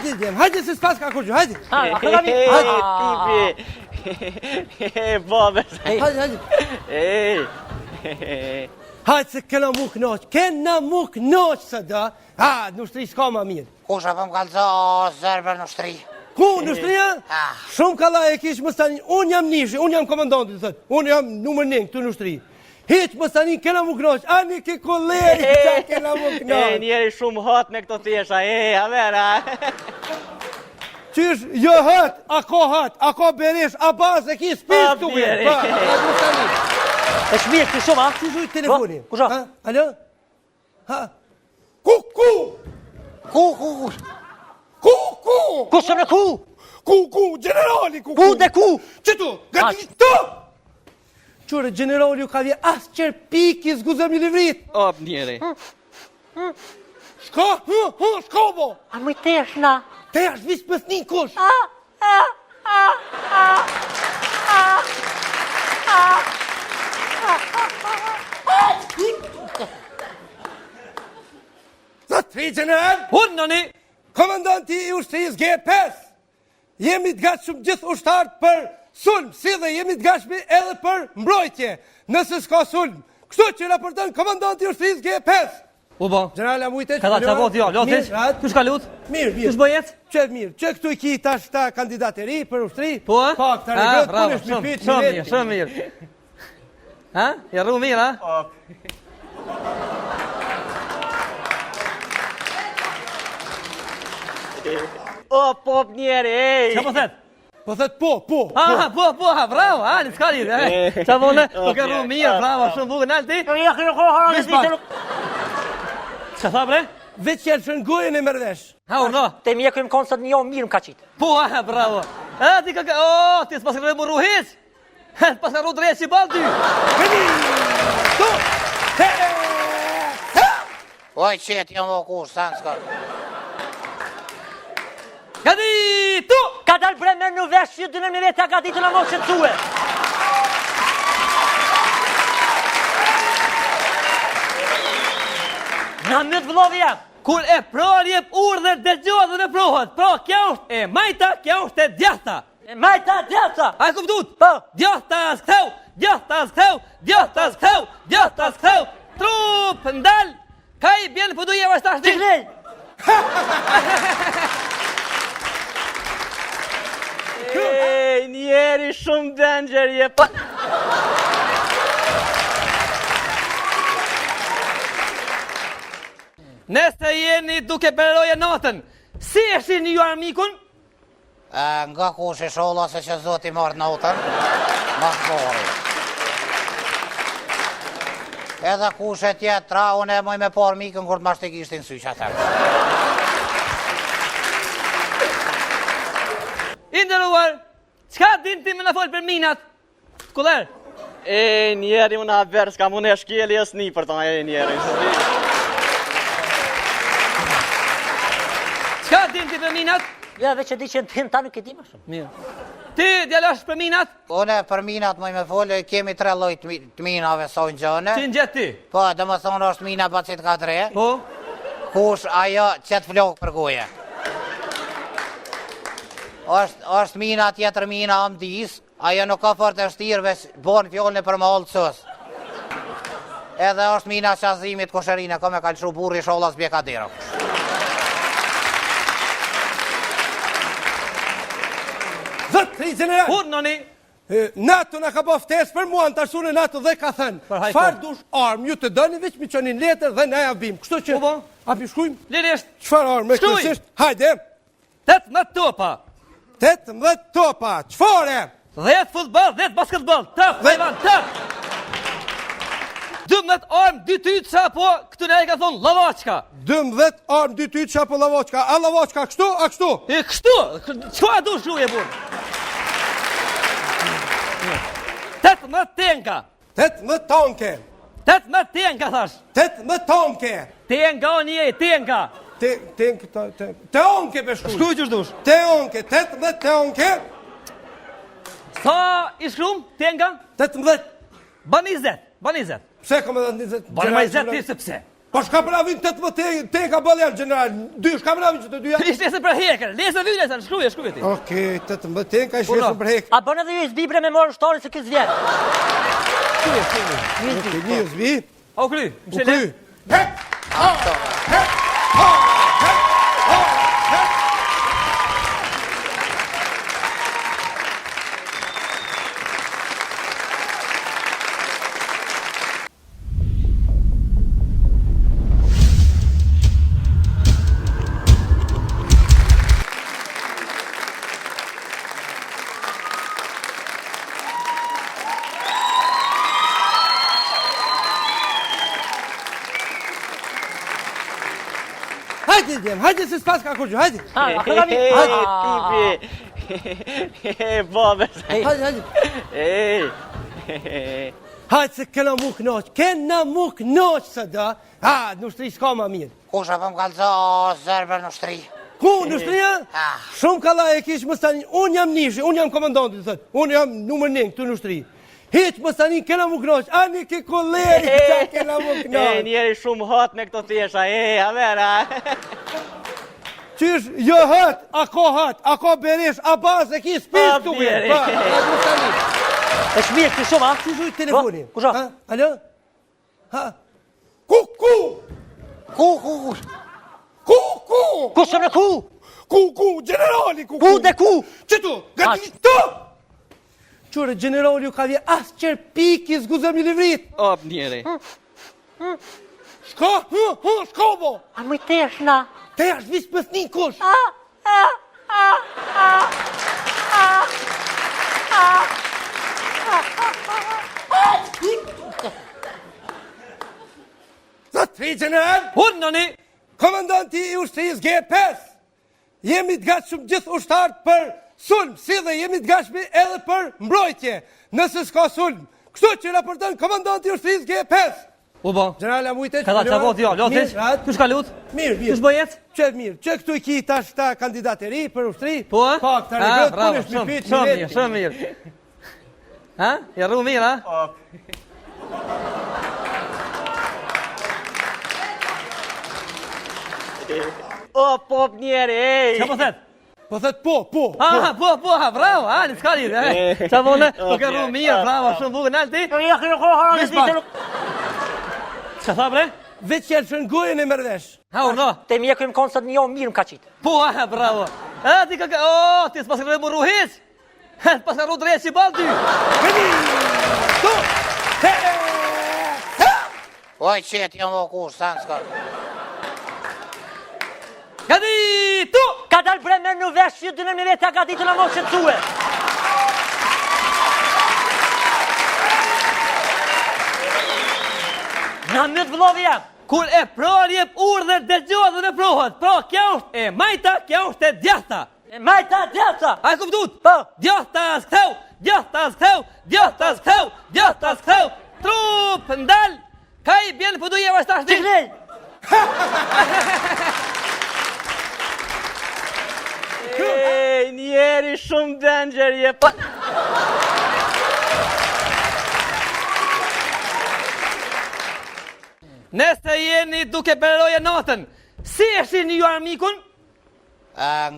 Hajde, djem, hajde se s'pas ka kurgjë, hajde. Tipi. Babe. Hajde. Hajde se kena mu knoq së da. Ha, në ushtri s'ka ma mirë. Kusha për më kalëzo zërë për në ushtri. Ku, në ushtria? Shumë kalla e kishë më stani, unë jam nishi, unë jam komandanti, thëtë. Unë jam numër 1 këtu në ushtri. Hiq më stani, kena mu knoq, ani ke koleri, qa kena mu knoq. Njeri shumë hot me këto thjesha, a vera. Qysh, jo hët, a ko beresh, a bas e ki spis të ujë. E shmirë këtë shumë, ha? Që shujtë telefoni? Kusha? Alo? Ha? Ku? Ku shumë në ku? Ku, generali ku? Ku dhe ku? Qëtu, gati të! Qure, generali ju ka vje asë qërë piki zguzëm një livrit. Op, njeri. Shka, shka bo. A më i tesh na? Te ashtë visë për thni kush. Zotri general, Hunoni! komandanti i ushtrisë G5, jemi të gatshëm gjithë ushtarët për sulm, si dhe jemi të gatshëm edhe për mbrojtje, nëse s'ka sulm. Kështu që raporton komandanti i ushtrisë G5. U bo. Generala mujte Ka da që vot, jo, lotish. Kush ka lut? Mirë. Kush bëjet? Që mirë, që këtu i ki tash ta kandidateri për ushtri? Po, e? Pa, këta regët, punesh mi pitë, mi vetë. Shumë mirë. Ha? Ja rru mirë, ha? O, pop njeri, ej! Qa po thet? Po thet po. Po, bravo, ali, s'ka lidhje. Qa po ne? Po ka rru mirë, bravo, shumë bukur, nalë ti? Ja, kërë kohë, Vesh pak. Qa tha bre? Veç që në gojën e mërvesh. Ha, urdo. Te mi e këmë konë së të një mirë më ka qitë. Po, bravo. Ti ka, ti s'pas ka mu ruhic. Pas ka rru drejt që bal ty. Veni! Tu! Oj, qëtë jam o kush, sa në s'ka. Gati, tu! Ka dalë bremer në vesh që dënëm në vetë ka ditë në mos që të tue. Në mëtë vëllovi jam. Kur e pror jep urdhër dëgjohet dhe në prohet. Pra, kjo është e majta, kjo është e djahta. E majta, djata. A e kuptut? Po. Djahta s'ktheu, djahta s'ktheu, djahta s'ktheu, djahta s'ktheu. Trup, ndal, ka i bjen për du jeva s'tashti. Qiklej. Ej, njeri shumë danger je pa... Nëse jeni duke beroje natën, si eshin ju armikun? Nga kush e sholla se që zoti marrë notën, ma shpori. Edhe kush e tjetra, unë e moj me parë mikën kur të ma shtekishtin sy që atër. Inderuar, qka din ti me në folë për minat? Kuller? Ej, njeri unë haber, s'ka mune shkjeli e sni për ta, njeri. Qka din ti për minat? Ja, veç e di që në tim ta nuk e di ma shumë. Mirë. Ti djelash për minat? Une për minat moj me folë, kemi 3 lloj të minave sa në gjëne. Që në gjetë ti? Po, dhe më thonë është mina bacit ka 3. Po? Kush ajo qëtë flokë për goje. është mina tjetër mina amdis, ajo nuk ka fort e shtirëve, bon fjollën për më allë cës. Edhe është mina qazimit koshërine, ka me kalëshu burri shollas bjekadirë. Zotri general! Hunoni! NATO në ka po ftesë për mua, në të arsune NATO dhe ka thënë, çfarë dush armë, ju të dëni veç mi qonin letër dhe ne javim. Kështu që, a pishkujmë? Lirisht! Qëfar armë, kërësisht? Hajde! 18 topa! 18 topa, qëfare? 10 futbol, 10 basketbol, tëp, vajvan, tëp! 12 armë, 2 tytë po, këtu ne e ka thonë lavaçka. 12 armë, 2 tytë po lavaçka, a lavaçka kështu, a kështu? E kështu, qëfa du shuje burë? 18 tenka. 18 tonke. 18 tenka, thash. 18 tonke. Tenka o një, tenka. Teonke për shkuj. Shkuj që shdush. Teonke, 18 teonke. Sa i shkrum, tenka? 18. Ban 20, ban 20. Pse kom edhe 20? Ban ma 20 ti se pse. Po shka pravin 18 tenka baljan, general. Shka pravin që të dyja? Ishte lesën për hekër. Lesën vy, shkruaj ti. Okej, 18 tenka ishte lesën për hekër. A bën edhe ju zbibre me morë shtorin se kësë vjetë. Okej, një zbi. O kry, U kry. Hajde, djem, hajde se s'pas ka kur gjë, hajde. Tipi. Bobe. Hajde. Hajde se kena mu knoq së da. Ha, në ushtri s'ka ma mirë. Kush apo më kalzo zërber në ushtri? Ku në ushtria? Shumë kalla e kish më stani, unë jam nishi, unë jam komandanti, thët. Unë jam numër 1 këtu në ushtri. Hiq më stani kena mu knoq, ani ke koleri qa kena mu knoq. Njeri shumë hot me këto thjesha, a vera. Qysh, jo hët, a ko beresh, a bas e ki spis të ujen. E shmirë këtë shumë, a? Qysh ujtë telefoni? Kusha? Alo? Ha? Ku? Kusë në ku? Ku, generali, ku? Ku dhe ku? Qëtu, gati të! Qure, generali ju ka vje as qërpik i zguzëm një livrit. Op njeri. Shko, shko bo. A më i tesh na? Te ashtë visë pës një kush. Zotri general, Unë nëni. komandanti i ushtrisë G5. Jemi të gatshëm gjithë ushtarët për sulm, si dhe jemi të gatshëm edhe për mbrojtje, nëse s'ka sulm. Kështu që raporton komandanti i ushtrisë G5. U bo. Generala mujte Ka ta vot jo, lotish. Kush ka lut? Mirë. Kush bëjet? Që mirë, që këtu i ki tash ta kandidateri për ushtri? Po? Pa, këta regrët, Bravo, punesh mi pitë, shumë mirë, shumë mirë. Ha? Ja rru mirë, ha? Op njeri, Qa po thet? Po thët po. Ha, bravo, ha, në s'ka lidhë, qa vone? Po ka rru mirë, bravo, shumë bukur, nalë ti? Ja kënë kohë Nis pak. Qa tha bre? Veç që në gojën e mërdesh. Ha, urdo. Te mjeku im konë sot një jo mirë më ka qitë. Po, ha, bravo. Ha, ti ka, ti s'pas ka mu ruhic? Ha, s'pas ka rru drejt që i bal ty. Oj, qëtë jam o kush, sa në s'ka. Gati, tu! Ka dalë bremer në vesh që dënëm në vetë ka ditë në mos shëtësue. Në mëtë vëllovi jam. Kur e pror jep urdhër dëgjohet dhe në prohet. Pra, kjo është e majta, kjo është e djahta. E majta, djata. A e kuptut? Po. Djahta s'ktheu, djahta s'ktheu, djahta s'ktheu, djahta s'ktheu. Trup, ndal, ka i bjen për duje vashtash ti. Qiklej. njeri shumë danger je. Nëse jeni duke beroje natën, si eshin ju armikun? Nga